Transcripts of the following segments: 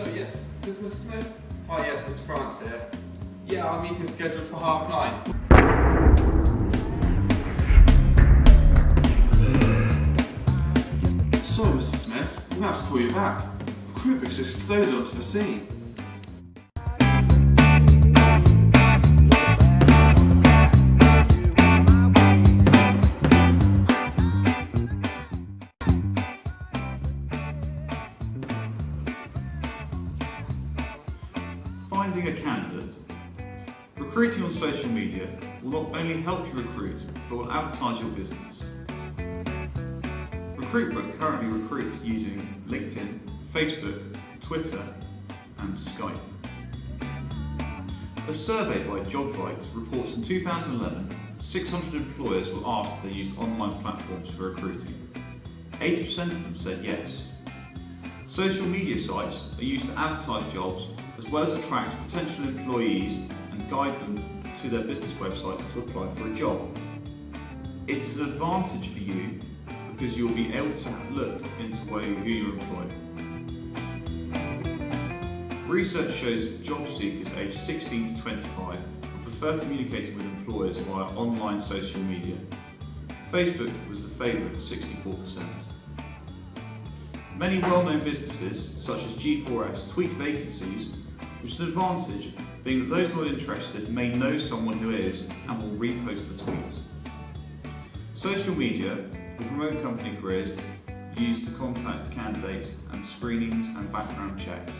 Hello, yes. Is this Mr. Smith? Hi, yes, Mr. France here. Yeah, our meeting is scheduled for 9:30. Sorry, Mr. Smith. I'm going to have to call you back. Recruitbook has exploded onto the scene. Finding a candidate. Recruiting on social media will not only help you recruit, but will advertise your business. Recruitbook currently recruits using LinkedIn, Facebook, Twitter, and Skype. A survey by JobVite reports in 2011, 600 employers were asked if they used online platforms for recruiting. 80% of them said yes. Social media sites are used to advertise jobs as well as attract potential employees and guide them to their business websites to apply for a job. It is an advantage for you because you'll be able to look into who you employ. Research shows that job seekers aged 16 to 25 prefer communicating with employers via online social media. Facebook was the favourite at 64%. Many well-known businesses, such as G4S, tweet vacancies, which is an advantage, being that those not interested may know someone who is and will repost the tweets. Social media will promote company careers used to contact candidates and screenings and background checks.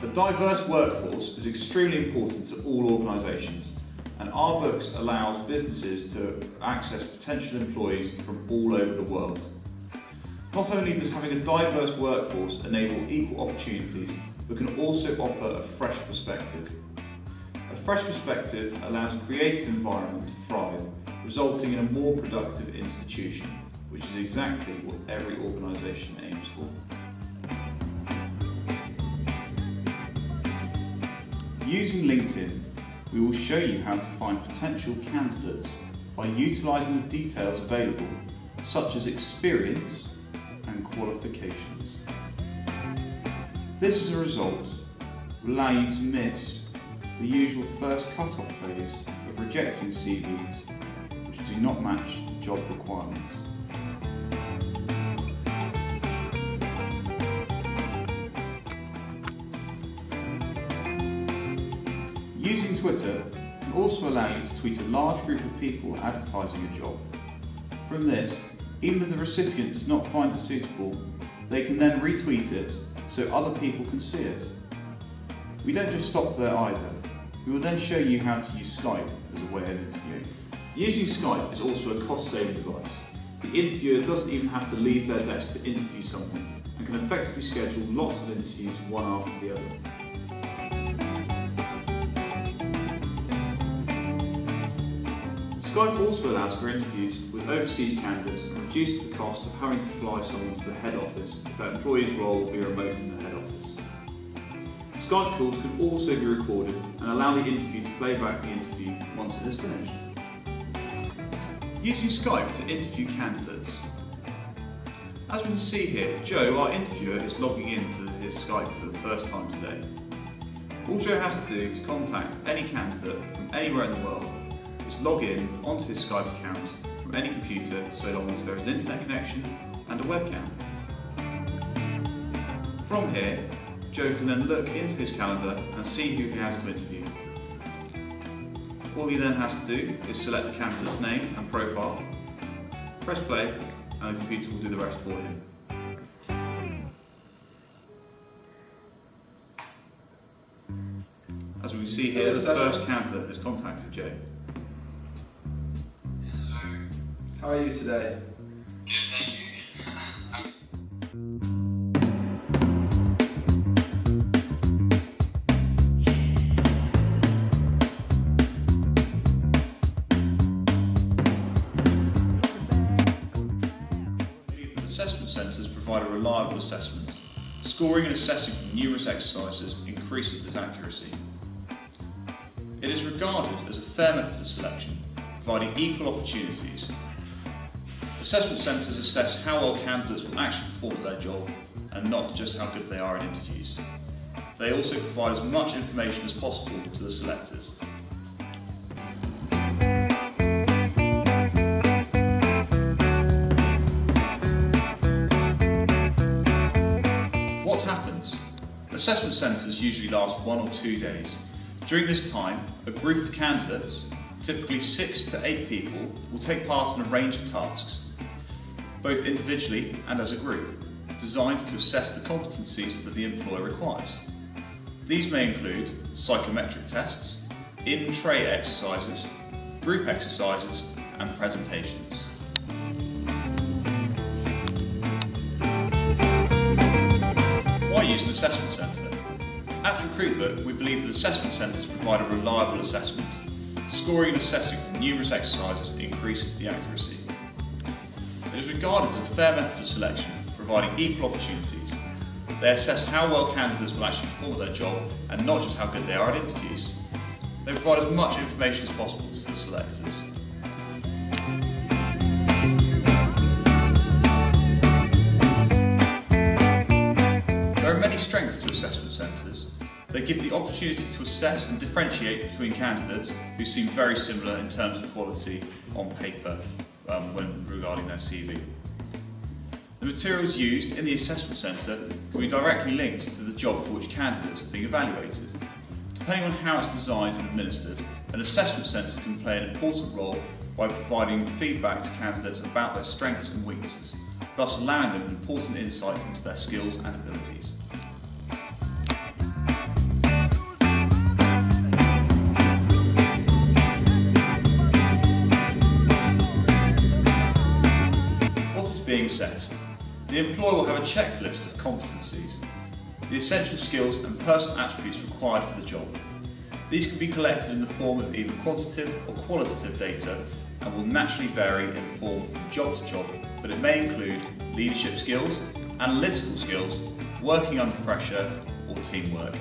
A diverse workforce is extremely important to all organisations, and our books allows businesses to access potential employees from all over the world. Not only does having a diverse workforce enable equal opportunities, but can also offer a fresh perspective. A fresh perspective allows a creative environment to thrive, resulting in a more productive institution, which is exactly what every organisation aims for. Using LinkedIn, we will show you how to find potential candidates by utilising the details available, such as experience and qualifications. This as a result will allow you to miss the usual first cut-off phase of rejecting CVs which do not match the job requirements. Using Twitter can also allow you to tweet a large group of people advertising a job. From this, even if the recipient does not find it suitable, they can then retweet it so other people can see it. We don't just stop there either. We will then show you how to use Skype as a way of interviewing. Using Skype is also a cost-saving device. The interviewer doesn't even have to leave their desk to interview someone and can effectively schedule lots of interviews one after the other. Skype also allows for interviews with overseas candidates and reduces the cost of having to fly someone to the head office if that employee's role will be remote from the head office. Skype calls can also be recorded and allow the interview to play back the interview once it is finished. Using Skype to interview candidates. As we can see here, Joe, our interviewer, is logging into his Skype for the first time today. All Joe has to do to contact any candidate from anywhere in the world is log in onto his Skype account from any computer so long as there is an internet connection and a webcam. From here, Joe can then look into his calendar and see who he has to interview. All he then has to do is select the candidate's name and profile, press play, and the computer will do the rest for him. As we can see here, the first candidate has contacted Joe. How are you today? Good, thank you. Assessment centres provide a reliable assessment. Scoring and assessing from numerous exercises increases this accuracy. It is regarded as a fair method of selection, providing equal opportunities. Assessment centres assess how well candidates will actually perform at their job and not just how good they are in interviews. They also provide as much information as possible to the selectors. What happens? Assessment centres usually last 1 or 2 days. During this time, a group of candidates, typically 6 to 8 people, will take part in a range of tasks, both individually and as a group, designed to assess the competencies that the employer requires. These may include psychometric tests, in-tray exercises, group exercises, and presentations. Why use an assessment centre? At Recruitbook, we believe that assessment centres provide a reliable assessment. Scoring and assessing from numerous exercises increases the accuracy. It is regarded as a fair method of selection, providing equal opportunities. They assess how well candidates will actually perform at their job and not just how good they are at interviews. They provide as much information as possible to the selectors. There are many strengths to assessment centres. They give the opportunity to assess and differentiate between candidates who seem very similar in terms of quality on paper when regarding their CV. The materials used in the assessment centre can be directly linked to the job for which candidates are being evaluated. Depending on how it's designed and administered, an assessment centre can play an important role by providing feedback to candidates about their strengths and weaknesses, thus allowing them important insight into their skills and abilities. What is being assessed? The employer will have a checklist of competencies, the essential skills and personal attributes required for the job. These can be collected in the form of either quantitative or qualitative data and will naturally vary in form from job to job, but it may include leadership skills, analytical skills, working under pressure, or teamwork.